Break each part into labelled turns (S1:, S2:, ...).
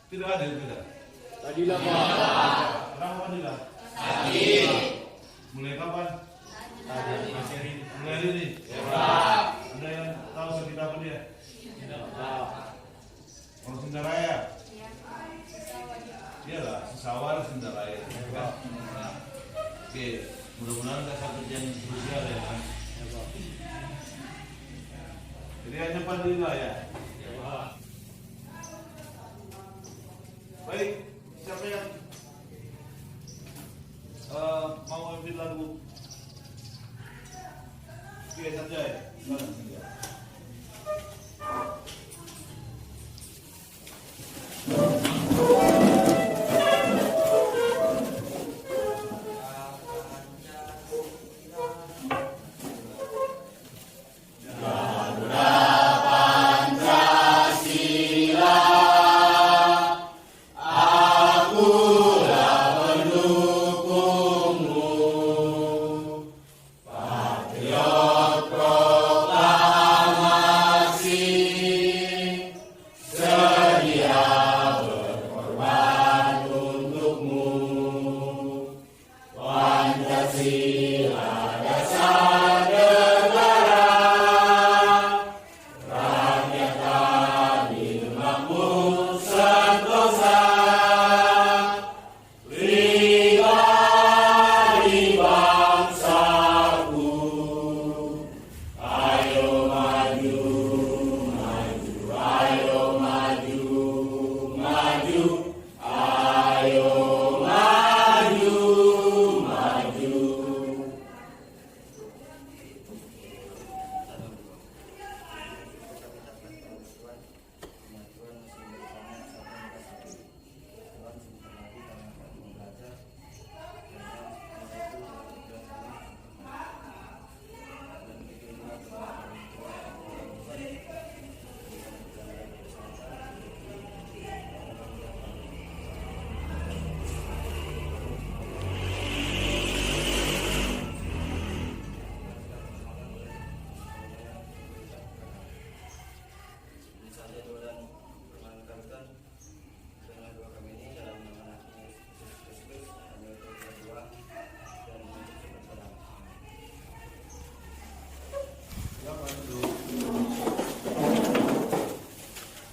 S1: Tidak ada, tidak.
S2: Adilah Pak.
S1: Kenapa tidak? Mulai kapan? Mulai hari ini. Ada yang tahu sakit apa dia? Orang Sunda Raya. Iyalah, sesawar Sunda Raya. Nah, oke, mudah-mudahan nggak sakit yang krusial ya kan. Jadi hanya pandirilah ya. Baik, siapa yang mau ambil lagu? Oke, saja ya.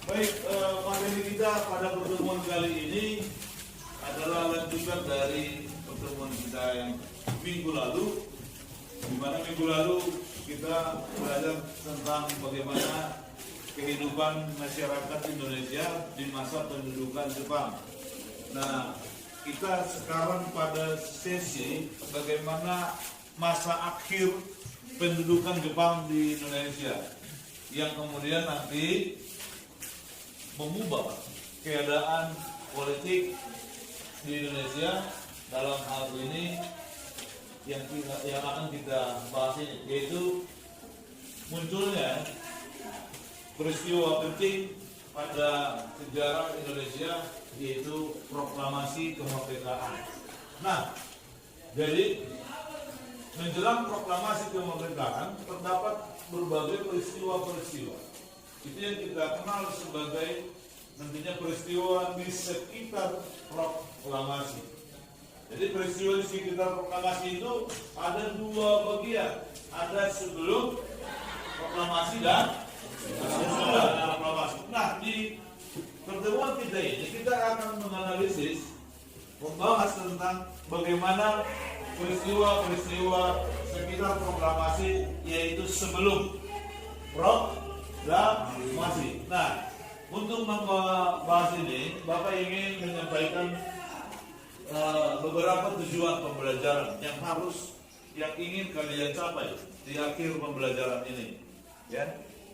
S1: Baik, materi kita pada pertemuan kali ini adalah lanjutan dari pertemuan kita yang minggu lalu, di mana minggu lalu kita belajar tentang bagaimana kehidupan masyarakat Indonesia di masa pendudukan Jepang. Nah, kita sekarang pada sesi bagaimana masa akhir pendudukan Jepang di Indonesia, yang kemudian nanti mengubah keadaan politik di Indonesia. Dalam hal ini yang akan kita bahas ini, yaitu munculnya peristiwa penting pada sejarah Indonesia, yaitu proklamasi kemerdekaan. Nah, jadi menjelang proklamasi kemerdekaan terdapat berbagai peristiwa-peristiwa. Itu yang kita kenal sebagai nantinya peristiwa di sekitar proklamasi. Jadi peristiwa di sekitar proklamasi itu ada dua bagian. Ada sebelum proklamasi dan sesudah proklamasi. Nah, di pertemuan kita ini kita akan menganalisis, membahas tentang bagaimana peristiwa-peristiwa sekitar proklamasi, yaitu sebelum proklamasi. Nah, untuk membahas ini, Bapak ingin menyampaikan beberapa tujuan pembelajaran yang ingin kalian capai di akhir pembelajaran ini. Ya,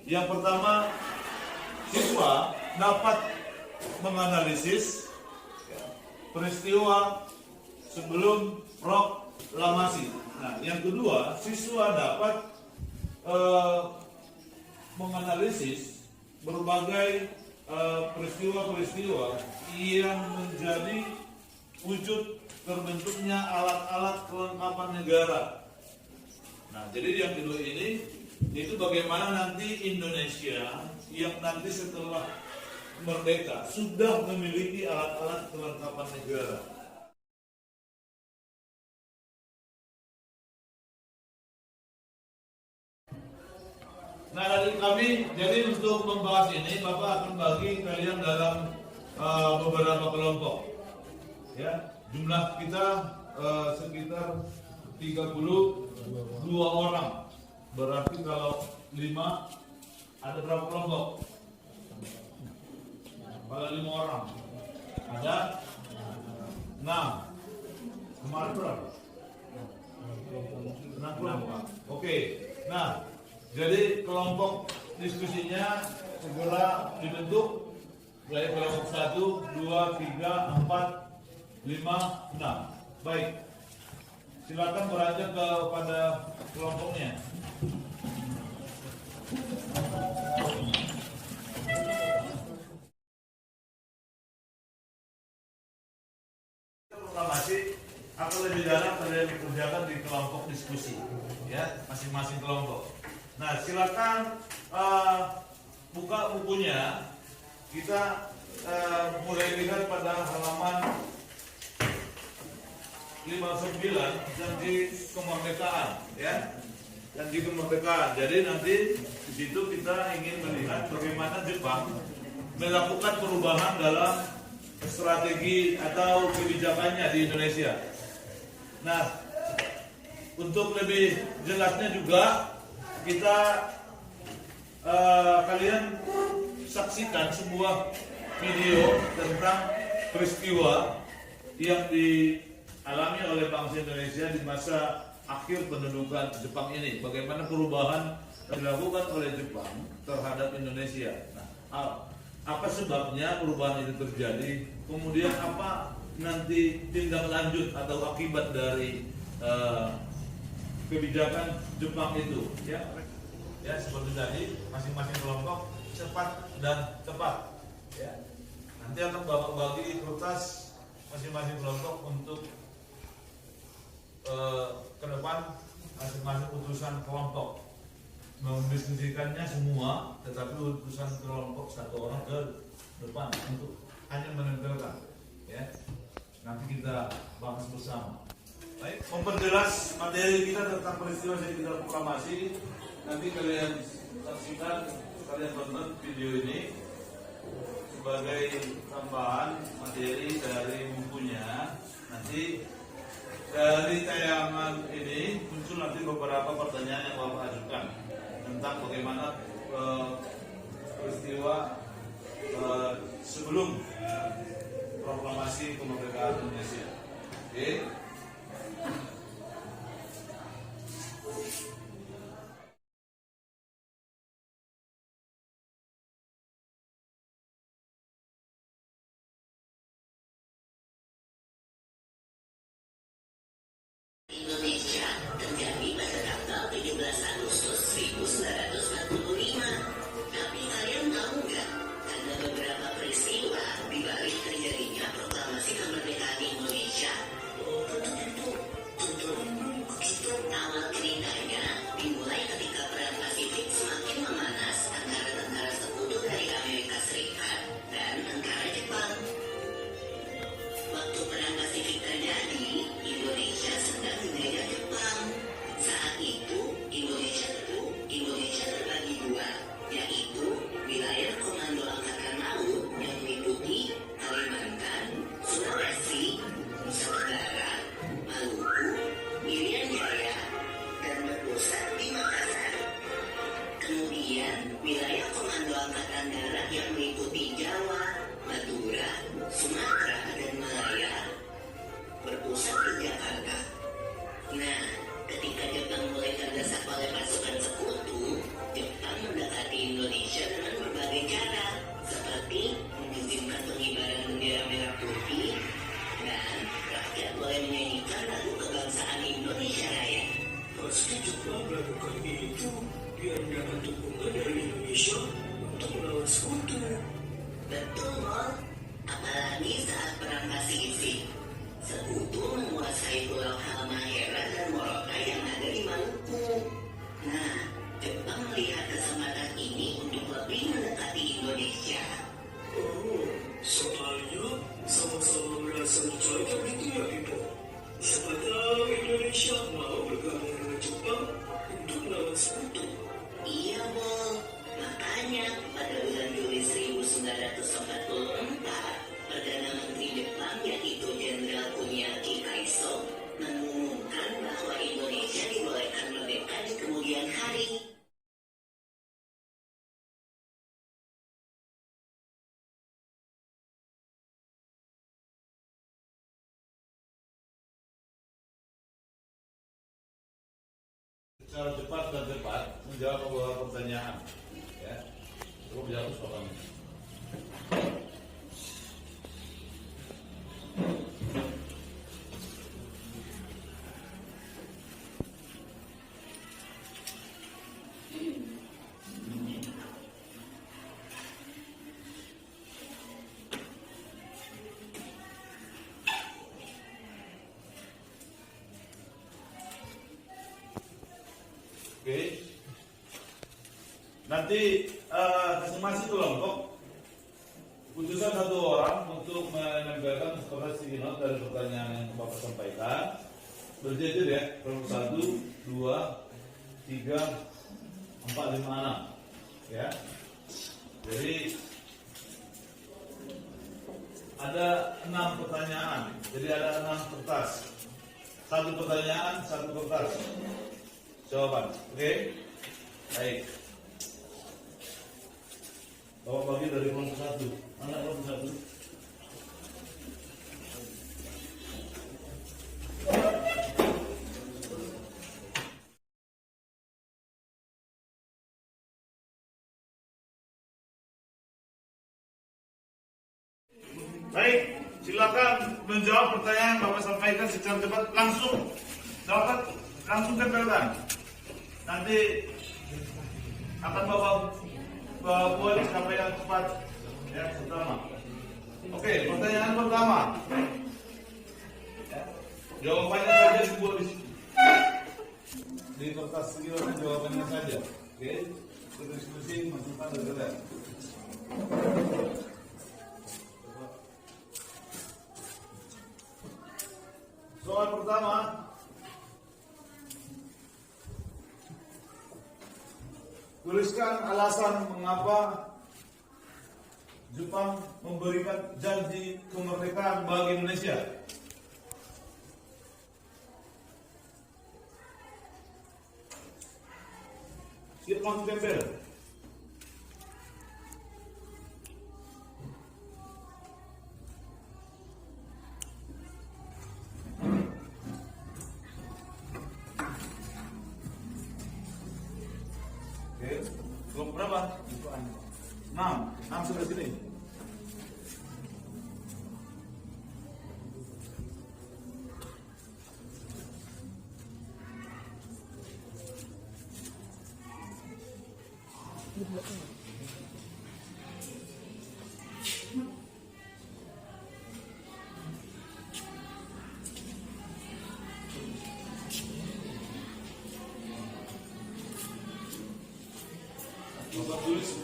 S1: yang pertama, siswa dapat menganalisis peristiwa sebelum proklamasi. Nah, yang kedua, siswa dapat menganalisis berbagai peristiwa-peristiwa yang menjadi wujud terbentuknya alat-alat kelengkapan negara. Nah, jadi yang kedua ini itu bagaimana nanti Indonesia yang nanti setelah merdeka sudah memiliki alat-alat kelengkapan negara. Nah, dari kami, jadi untuk membahas ini, Bapak akan bagi kalian dalam beberapa kelompok. Ya, jumlah kita sekitar 32 orang. Berarti kalau 5 ada berapa kelompok? Kalau 5 orang ada 6. Kemarin berapa? 6 kelompok. Oke. Nah, jadi kelompok diskusinya segera dibentuk. Mulai kelompok 1, 2, 3, 4, 5, 6. Baik. Silakan beranjak kepada kelompoknya. Proklamasi akan lebih dalam kalian dikerjakan di kelompok diskusi, ya, masing-masing kelompok. Nah, silakan buka bukunya. Kita mulai lihat pada halaman 59, janji kemerdekaan, ya, janji kemerdekaan. Jadi nanti di situ kita ingin melihat bagaimana Jepang melakukan perubahan dalam strategi atau kebijakannya di Indonesia. Nah, untuk lebih jelasnya juga kita kalian saksikan sebuah video tentang peristiwa yang dialami oleh bangsa Indonesia di masa akhir pendudukan Jepang ini. Bagaimana perubahan dilakukan oleh Jepang terhadap Indonesia. Nah, apa sebabnya perubahan itu terjadi? Kemudian apa nanti tindak lanjut atau akibat dari kebijakan Jepang itu? Ya, seperti tadi, masing-masing kelompok cepat dan tepat. Ya. Nanti akan Bapak bagi kertas masing-masing kelompok untuk ke depan masing-masing utusan kelompok mendiskusikannya semua, tetapi utusan kelompok satu orang ke depan untuk hanya menempelkan. Ya. Nanti kita bahas bersama. Baik, memperjelas materi kita tentang peristiwa sekitar proklamasi. Nanti kalian saksikan, kalian tonton video ini sebagai tambahan materi dari bukunya. Nanti dari tayangan ini muncul nanti beberapa pertanyaan yang Bapak ajukan tentang bagaimana peristiwa sebelum proklamasi kemerdekaan Indonesia. Oke.
S2: Indonesia terjadi pada tanggal 17 Agustus 1945. Tapi kalian tahu nggak, ada beberapa peristiwa di balik terjadinya proklamasi kemerdekaan Indonesia. Oh, tentu. Begitu awal ceritanya dimulai ketika perang Pasifik semakin memanas antara tentara sekutu dari Amerika Serikat dan tentara Jepang. Waktu perang Pasifik terjadi, Indonesia sedang dijajah Jepang. Saat itu Indonesia terbagi dua, yaitu wilayah Komando Angkatan Laut yang meliputi Kalimantan, Sulawesi, Nusa Tenggara, Maluku, Irian Jaya, dan berpusat di Makassar. Kemudian wilayah Komando Angkatan Darat yang meliputi Jawa, Madura, Sumatera, dan Malaya berpusat di Jakarta. Nah, ketika Jepang mulai terdesak oleh pasukan sekutu, Jepang mendekati Indonesia dengan berbagai cara, seperti mengizinkan pengibaran bendera merah putih dan rakyat boleh menyanyikan lagu kebangsaan Indonesia Raya. Pasti Jepang melakukan itu biar mendapat dukungan dari Indonesia untuk melawan sekutu. Betul, Mol. Apalagi saat perang Pasifik, sekutu menguasai pulau Halmahera dan Morotai yang ada di Maluku. Nah, Jepang melihat kesempatan ini untuk lebih mendekati Indonesia. Oh,
S1: secara cepat dan cepat menjawab beberapa pertanyaan. Ya, cukup jauh soalnya. Oke, nanti masing-masing kelompok putuskan satu orang untuk menempelkan seperti not dari pertanyaan yang Bapak sampaikan. Berjejer ya, kelompok 1, 2, 3, 4, 5, 6 ya. Jadi ada 6 pertanyaan, jadi ada 6 kertas. Satu pertanyaan, satu kertas jawaban. Oke? Baik. Bapak bagi dari kelompok 1. Mana kelompok 1? Baik, silakan menjawab pertanyaan yang Bapak sampaikan secara cepat, langsung dapat langsung tempelkan. Nanti akan Bapak buat sampai yang cepat yang pertama. Oke, pertanyaan pertama. Ya, jawabannya saja dibuat di kertas sekiranya jawabannya saja. Oke, diskusi masukan dan soal pertama, tuliskan alasan mengapa Jepang memberikan janji kemerdekaan bagi Indonesia. Siap langsung tempel. Kelompok berapa? 6 sebelah sini. Bapak tulis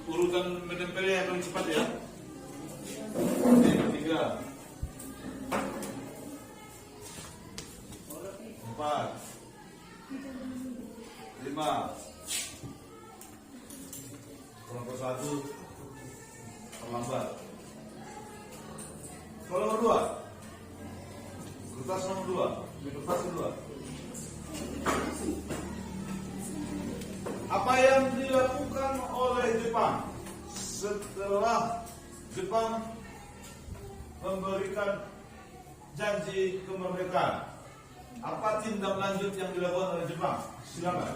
S1: urutan menempelnya yang paling cepat ya. 3, 4, 5. Kelompok 1 terlambat. Kelompok 2, kertas nomor 2, kertas kedua. Apa yang dilakukan oleh Jepang setelah Jepang memberikan janji kemerdekaan? Apa tindak lanjut yang dilakukan oleh Jepang? Silakan.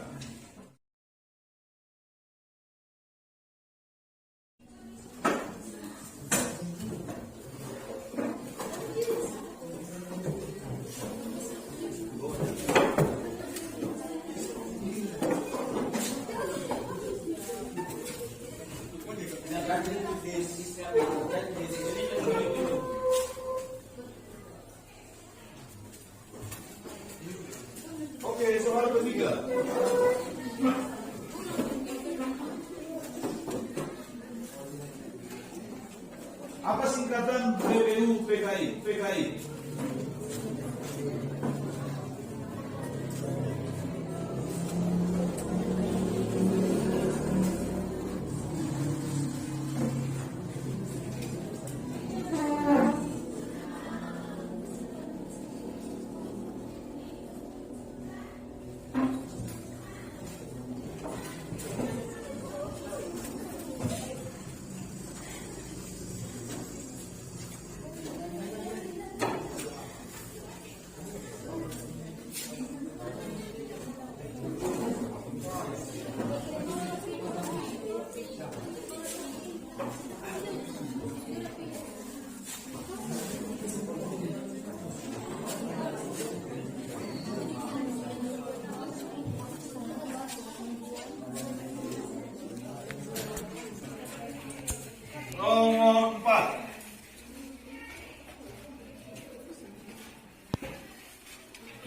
S1: Oke, soal ketiga. Apa singkatan BPU PKI? PKI.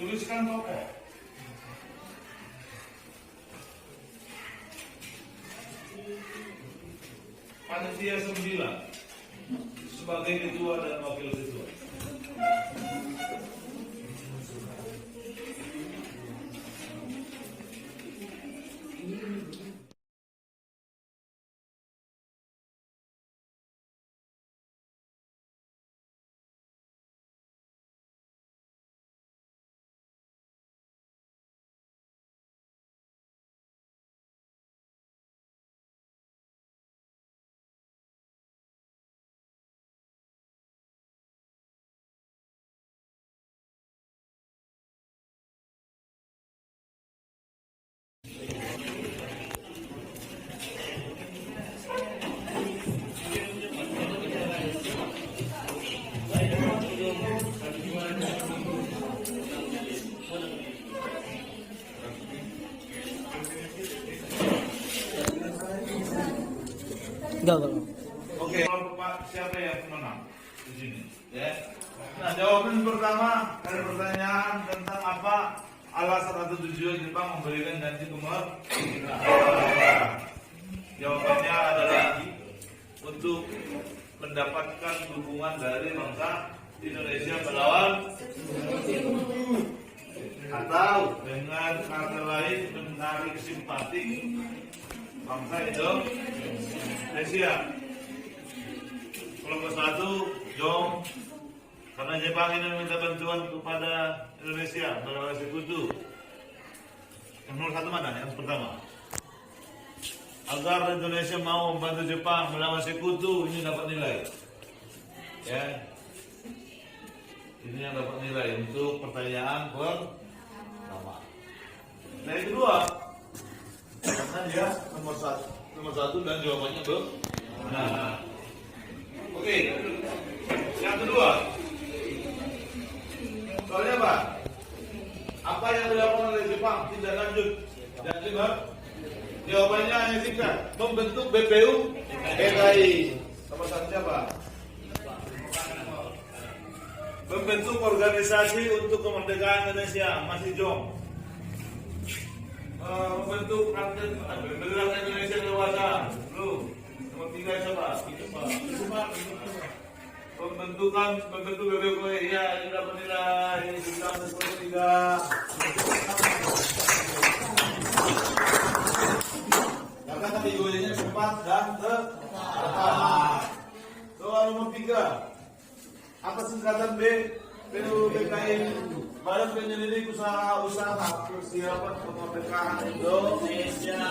S1: tuliskan tokoh. Panitia 9 sebagai ketua dan wakil ketua.
S3: Enggak.
S1: Oke, Pak, siapa yang menang di sini? Ya. Nah, jawaban pertama dari pertanyaan tentang apa alasan atau tujuan Jepang memberikan janji kemerdekaan. Jawabannya adalah untuk mendapatkan dukungan dari bangsa Indonesia melawan atau dengan kata lain menarik simpati bangsa Indonesia. Kelompok 1, Jong, karena Jepang ini meminta bantuan kepada Indonesia melawan sekutu. Yang nomor 1 mana? Yang pertama, agar Indonesia mau membantu Jepang melawan sekutu, ini dapat nilai. Ya, ini yang dapat nilai untuk pertanyaan pertama. Nah, yang kedua, karena dia nomor satu dan jawabannya benar. Oke, yang kedua, soalnya apa? Apa yang dilakukan oleh Jepang tidak lanjut dan benar? Jawabannya hanya singkat, membentuk BPU DKI. Nomor satu siapa? Membentuk organisasi untuk kemerdekaan Indonesia, masih Jong. Membentuk Rakyat Indonesia dewasa, belum. Nomor 3 siapa? Membentuk BPU, ya, ini dapat nilai 9,3. Karena kategorinya cepat dan tepat. Soal nomor 3, atas singkatan BPUDKI, Badan Penyelidik Usaha Persiapan Kemerdekaan Indonesia.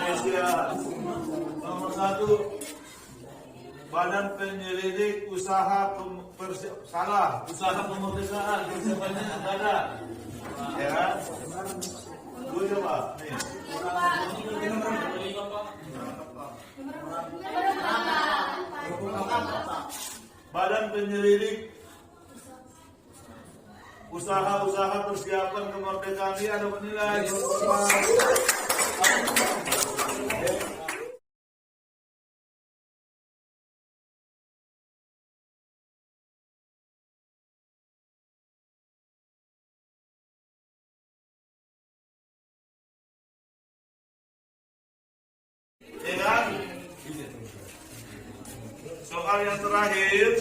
S1: Nomor 1, Badan Penyelidik Usaha Kemerdekaan persiapannya ada. Ya, gue coba nih. Badan Penyelidik Usaha Persiapan Kemerdekaan dia ada penilai. Ya kan? Soal yang terakhir,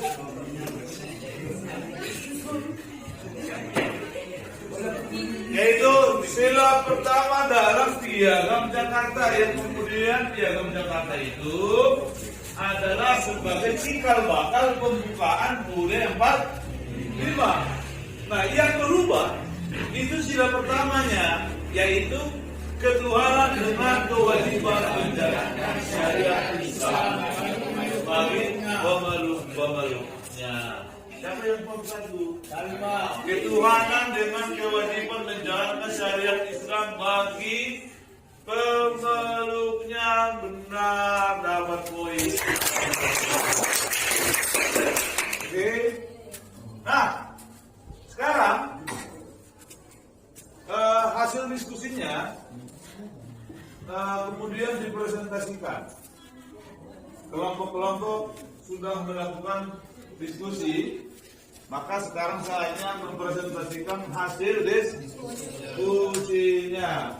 S1: yaitu sila pertama dalam Piagam Jakarta, yang kemudian Piagam Jakarta itu adalah sebagai cikal bakal pembukaan UUD 45. Nah, yang berubah itu sila pertamanya, yaitu ketuhanan dengan kewajiban menjalankan syariat Islam bagi pemeluk-pemeluknya. Siapa yang nomor 1? Ketuhanan dengan kewajiban menjalankan syariat Islam bagi pemeluknya. Benar, dapat poin. Oke. Nah, sekarang hasil diskusinya kemudian dipresentasikan. Kelompok-kelompok sudah melakukan diskusi Maka sekarang saya mempresentasikan hasil diskusinya.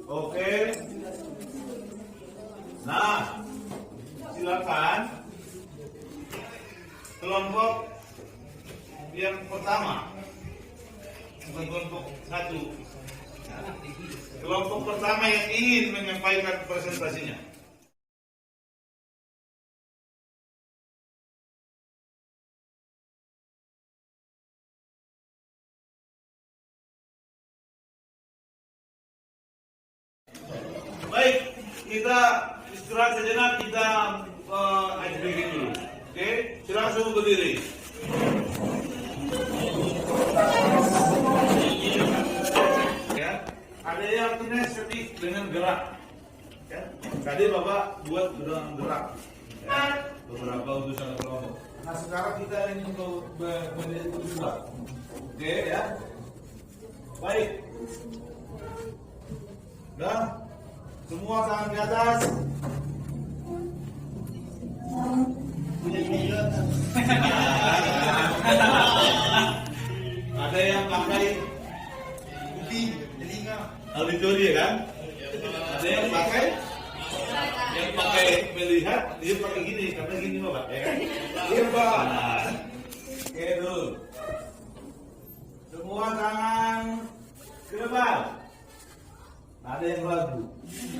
S1: Oke. Nah, silakan kelompok yang pertama, bukan kelompok satu. Kelompok pertama yang ingin menyampaikan presentasinya. Baik, kita istirahat sejenak, kita ICBG dulu. Oke, silakan semua berdiri. Ya, ada yang kinestetik dengan gerak. Ya, tadi Bapak buat dengan gerak. Ya, beberapa utusan kelompok. Nah, sekarang kita ingin menjadi kedua. Oke, ya. Baik. Dah. Semua tangan di atas. Ada yang pakai kuping, telinga, auditori kan? Ada yang pakai melihat, dia pakai gini, karena gini Bapak, ya kan? Iya Pak. Oke dulu. Semua tangan ke depan. Ada yang ragu.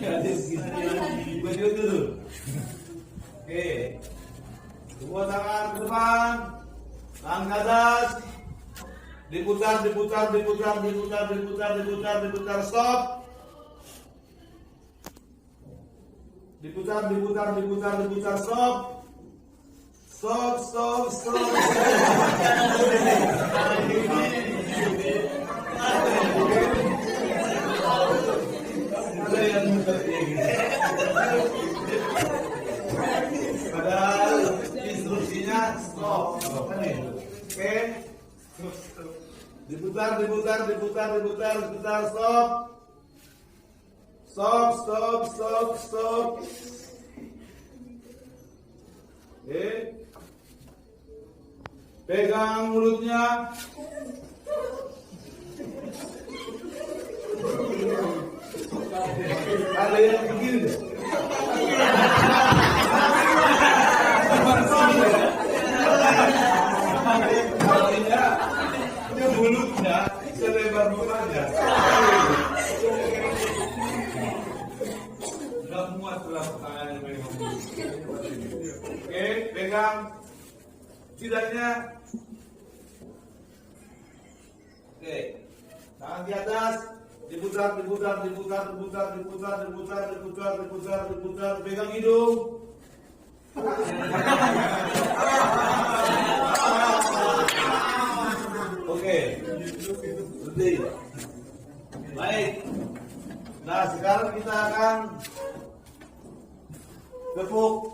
S1: Ada yang begini dulu. Oke. Semua tangan ke depan. Tangan ke atas. Diputar. Stop. Diputar. Stop. Ada yang padahal instruksinya stop. Oke. Diputar, stop. Oke. Pegang mulutnya. Ada yang begini. Dia mulutnya selebar mukanya. Enggak muat dalam tangan yang pegang mulut. Oke, pegang jidatnya. Oke, tangan di atas. Diputar, pegang hidung. Oke, berhenti. Baik. Nah, sekarang kita akan tepuk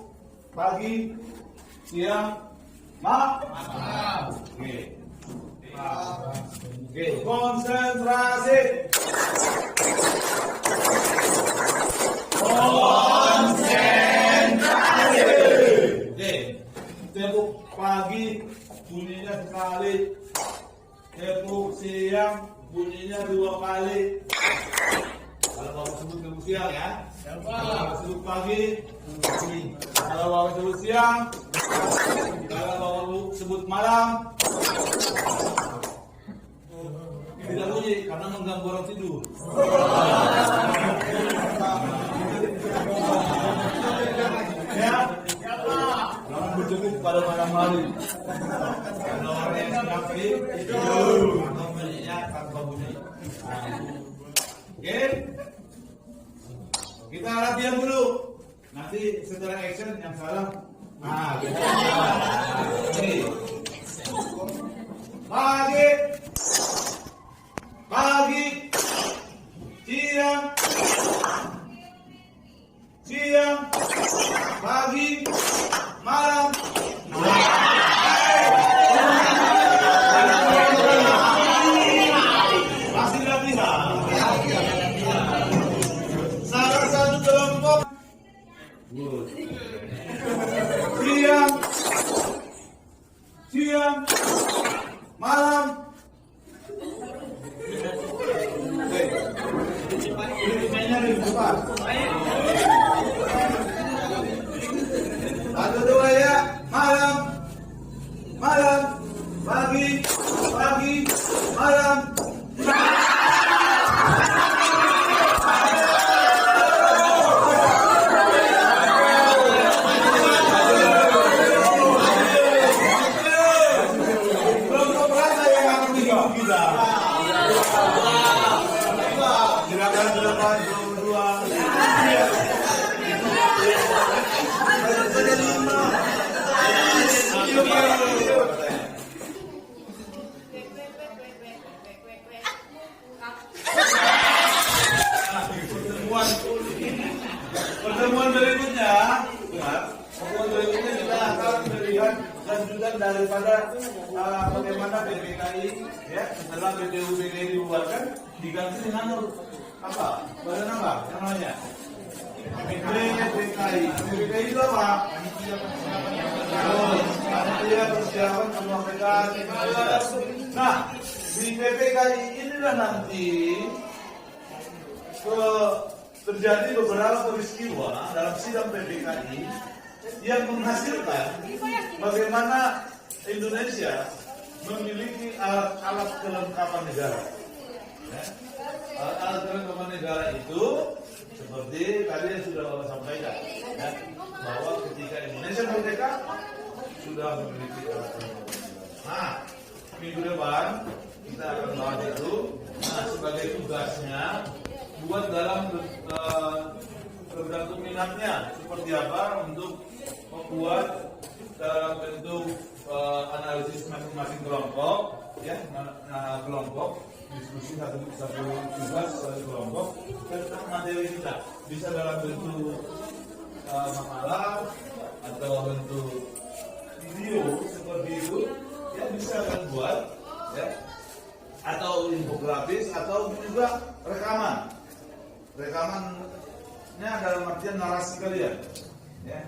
S1: pagi, siang, malam. Oke, konsentrasi. Oke, tepuk pagi bunyinya sekali, tepuk siang bunyinya 2 kali. Kalau Bapak sebut tepuk siang ya, kalau sebut pagi, kalau Bapak sebut siang, kalau Bapak sebut malam, tidak bunyi karena mengganggu orang tidur. Ya, jangan berjemuk pada malam hari. Karena orang yang sedang tidur atau bunyinya tanpa bunyi. Oke, kita latihan dulu. Nanti setelah action yang salah. Nah, oke. Pagi, siang, pagi, malam. Masih latihan. Salah satu kelompok. Siang, malam. Mainnya di depan. Satu dua ya, malam, malam, pagi, pagi, malam. Gerakan 5. Pertemuan berikutnya kita akan melihat lanjutan daripada bagaimana BPKI ya setelah BPUBKI dibubarkan diganti dengan apa? Badan apa namanya? BPKI. BPKI itu apa? Panitia persiapan kemerdekaan. Nah, di BPKI inilah nanti terjadi beberapa peristiwa dalam sidang PPKI yang menghasilkan bagaimana Indonesia memiliki alat-alat kelengkapan negara. Ya. Alat-alat kelengkapan negara itu seperti tadi yang sudah Bapak sampaikan, ya, bahwa ketika Indonesia merdeka sudah memiliki alat kelengkapan negara. Nah, minggu depan kita akan bahas itu. Nah, sebagai tugasnya buat dalam tergantung minatnya seperti apa untuk membuat dalam bentuk analisis masing-masing kelompok ya kelompok diskusi satu tugas satu kelompok tentang materi kita bisa dalam bentuk makalah atau bentuk video seperti itu ya bisa kan buat ya atau infografis atau juga rekamannya dalam artian narasi kalian ya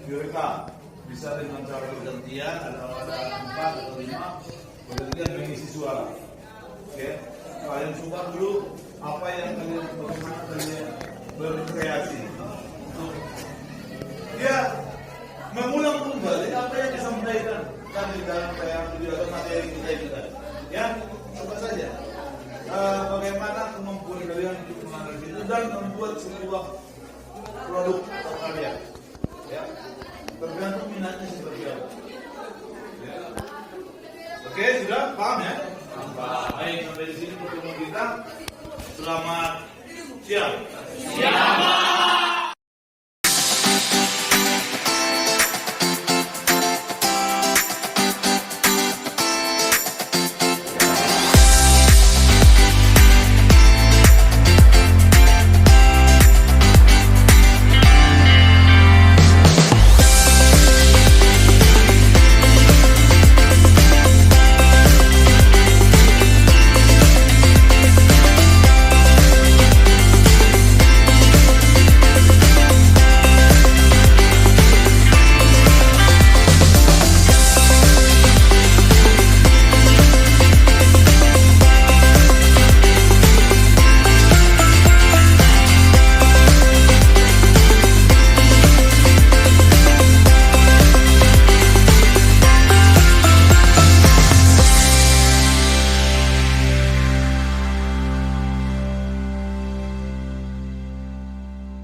S1: direkam bisa dengan cara bergantian ada 4 atau 5 bergantian mengisi suara ya kalian coba dulu apa yang kalian bagaimana kalian berkreasi untuk ya mengulang kembali apa yang disampaikan kan di dalam video atau materi kita ya coba saja bagaimana kemampuan kalian untuk menganalisis itu dan membuat sebuah produk karya ya tergantung minatnya seperti apa ya. Oke sudah paham ya baik sampai di sini pertemuan kita selamat siang.